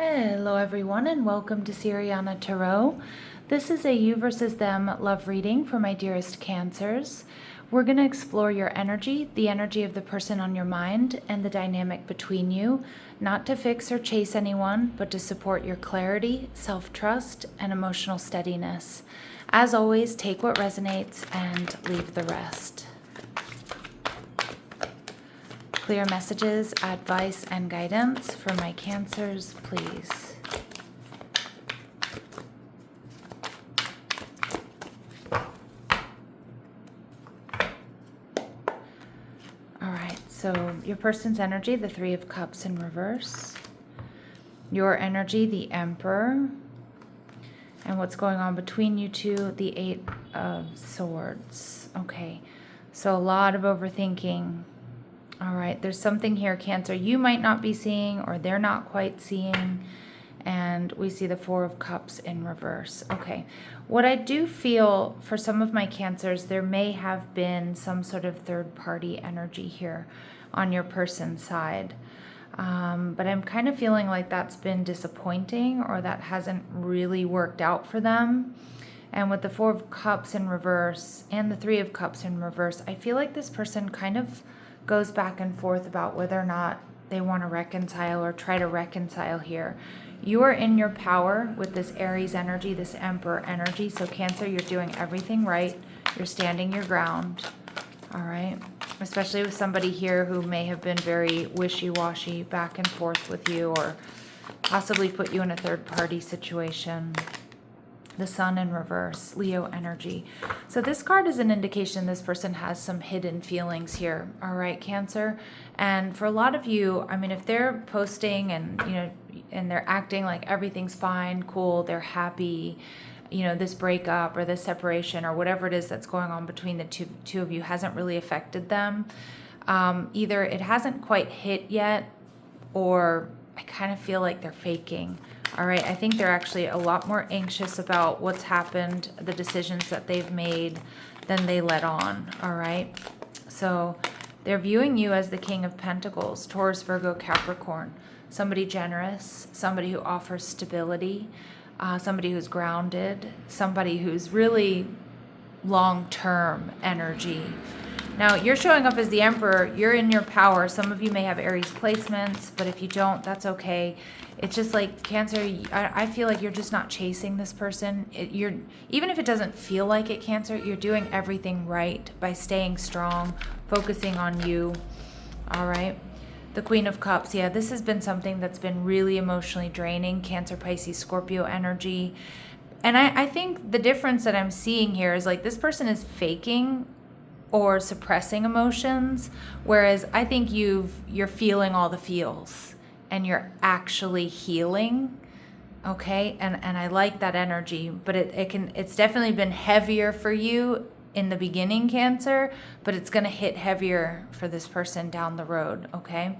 Hello everyone and welcome to Siriana Tarot. This is a you versus them love reading for my dearest Cancers. We're going to explore your energy, the energy of the person on your mind, and the dynamic between you, not to fix or chase anyone, but to support your clarity, self-trust, and emotional steadiness. As always, take what resonates and leave the rest. Clear messages, advice, and guidance for my Cancers, please. All right, so your person's energy, the Three of Cups in reverse. Your energy, the Emperor. And what's going on between you two, the Eight of Swords. Okay, so a lot of overthinking. All right, there's something here, Cancer, you might not be seeing or they're not quite seeing. And we see the Four of Cups in reverse. Okay, what I do feel for some of my Cancers, there may have been some sort of third-party energy here on your person's side. But I'm kind of feeling like that's been disappointing or that hasn't really worked out for them. And with the Four of Cups in reverse and the Three of Cups in reverse, I feel like this person kind of goes back and forth about whether or not they want to reconcile or try to reconcile here. You are in your power with this Aries energy, this Emperor energy. So Cancer, you're doing everything right. You're standing your ground. All right. Especially with somebody here who may have been very wishy-washy back and forth with you or possibly put you in a third-party situation. The Sun in reverse, Leo energy. So this card is an indication this person has some hidden feelings here. All right, Cancer. And for a lot of you, I mean, if they're posting and, and they're acting like everything's fine, cool, they're happy, this breakup or this separation or whatever it is that's going on between the two of you hasn't really affected them. Either it hasn't quite hit yet, or I kind of feel like they're faking. All right, I think they're actually a lot more anxious about what's happened, the decisions that they've made, than they let on. All right, so they're viewing you as the King of Pentacles, Taurus, Virgo, Capricorn, somebody generous, somebody who offers stability, somebody who's grounded, somebody who's really long-term energy. Now, you're showing up as the Emperor. You're in your power. Some of you may have Aries placements, but if you don't, that's okay. It's just like, Cancer, I feel like you're just not chasing this person. Even if it doesn't feel like it, Cancer, you're doing everything right by staying strong, focusing on you. All right. The Queen of Cups. Yeah, this has been something that's been really emotionally draining. Cancer, Pisces, Scorpio energy. And I think the difference that I'm seeing here is like this person is faking or suppressing emotions, whereas I think you're feeling all the feels and you're actually healing. Okay, and I like that energy, but it's definitely been heavier for you in the beginning, Cancer, but it's going to hit heavier for this person down the road. Okay,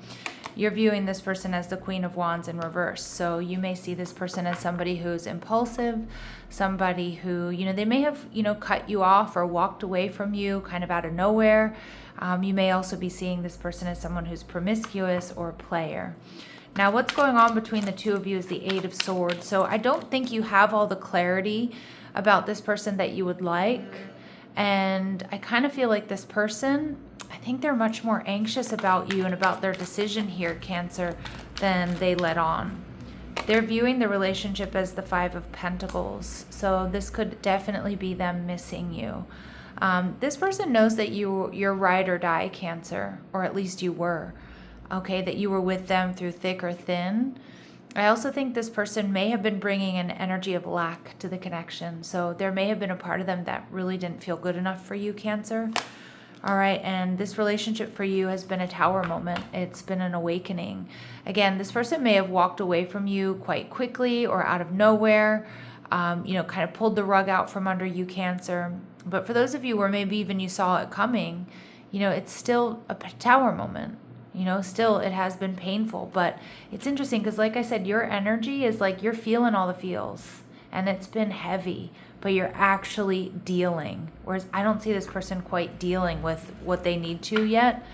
you're viewing this person as the Queen of Wands in reverse, so you may see this person as somebody who's impulsive, somebody who, they may have, cut you off or walked away from you kind of out of nowhere. You may also be seeing this person as someone who's promiscuous or a player. Now, what's going on between the two of you is the Eight of Swords. So I don't think you have all the clarity about this person that you would like. And I kind of feel like this person, I think they're much more anxious about you and about their decision here, Cancer, than they let on. They're viewing the relationship as the Five of Pentacles. So this could definitely be them missing you. This person knows that you're ride or die, Cancer, or at least you were. Okay, that you were with them through thick or thin. I also think this person may have been bringing an energy of lack to the connection. So there may have been a part of them that really didn't feel good enough for you, Cancer. All right, and this relationship for you has been a tower moment. It's been an awakening. Again, this person may have walked away from you quite quickly or out of nowhere, kind of pulled the rug out from under you, Cancer. But for those of you where maybe even you saw it coming, it's still a tower moment. Still it has been painful, but it's interesting because like I said, your energy is like you're feeling all the feels and it's been heavy, but you're actually dealing. Whereas I don't see this person quite dealing with what they need to yet.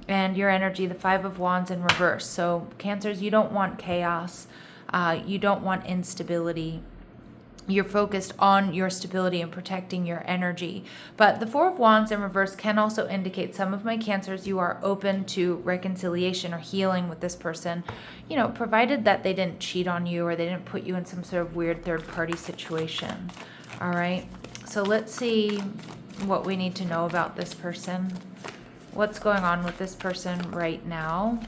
And your energy, the Five of Wands in reverse. So Cancers, you don't want chaos. You don't want instability. You're focused on your stability and protecting your energy. But the Four of Wands in reverse can also indicate, some of my Cancers, you are open to reconciliation or healing with this person, provided that they didn't cheat on you or they didn't put you in some sort of weird third-party situation. All right, so let's see what we need to know about this person. What's going on with this person right now?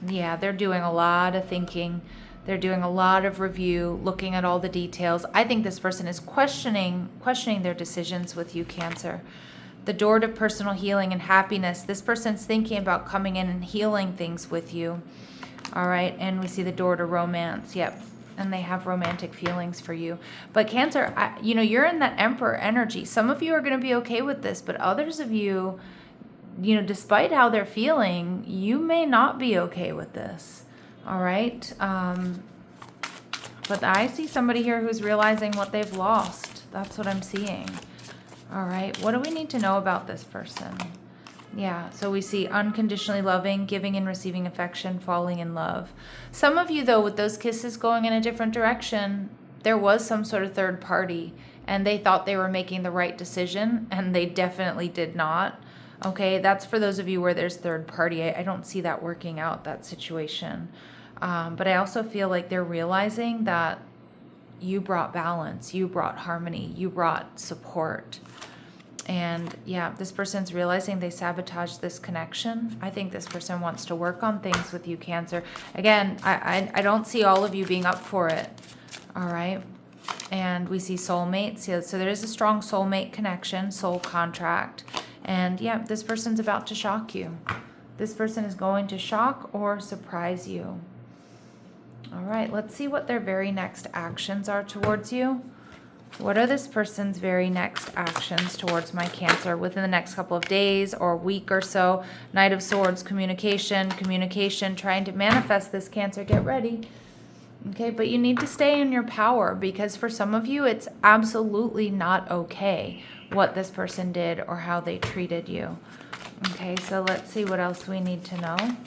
Yeah, they're doing a lot of thinking. They're doing a lot of review, looking at all the details. I think this person is questioning their decisions with you, Cancer. The door to personal healing and happiness. This person's thinking about coming in and healing things with you. All right, and we see the door to romance. Yep, and they have romantic feelings for you. But Cancer, you're in that Emperor energy. Some of you are going to be okay with this, but others of you, despite how they're feeling, you may not be okay with this. All right. But I see somebody here who's realizing what they've lost. That's what I'm seeing. All right. What do we need to know about this person? Yeah. So we see unconditionally loving, giving and receiving affection, falling in love. Some of you, though, with those kisses going in a different direction, there was some sort of third party and they thought they were making the right decision and they definitely did not. Okay, that's for those of you where there's third party. I don't see that working out, that situation. But I also feel like they're realizing that you brought balance, you brought harmony, you brought support. And yeah, this person's realizing they sabotaged this connection. I think this person wants to work on things with you, Cancer. Again, I don't see all of you being up for it. All right. And we see soulmates. So there is a strong soulmate connection, soul contract. And yeah, this person's about to shock you. This person is going to shock or surprise you. All right, let's see what their very next actions are towards you. What are this person's very next actions towards my Cancer within the next couple of days or week or so? Knight of Swords, communication, trying to manifest this, Cancer. Get ready. Okay, but you need to stay in your power, because for some of you, it's absolutely not okay what this person did or how they treated you. Okay, so let's see what else we need to know.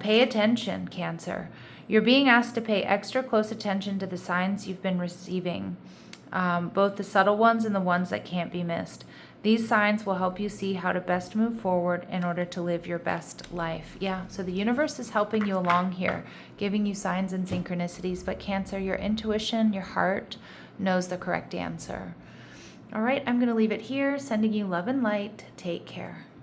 Pay attention, Cancer. You're being asked to pay extra close attention to the signs you've been receiving, both the subtle ones and the ones that can't be missed. These signs will help you see how to best move forward in order to live your best life. Yeah, so the universe is helping you along here, giving you signs and synchronicities. But Cancer, your intuition, your heart knows the correct answer. All right, I'm going to leave it here. Sending you love and light. Take care.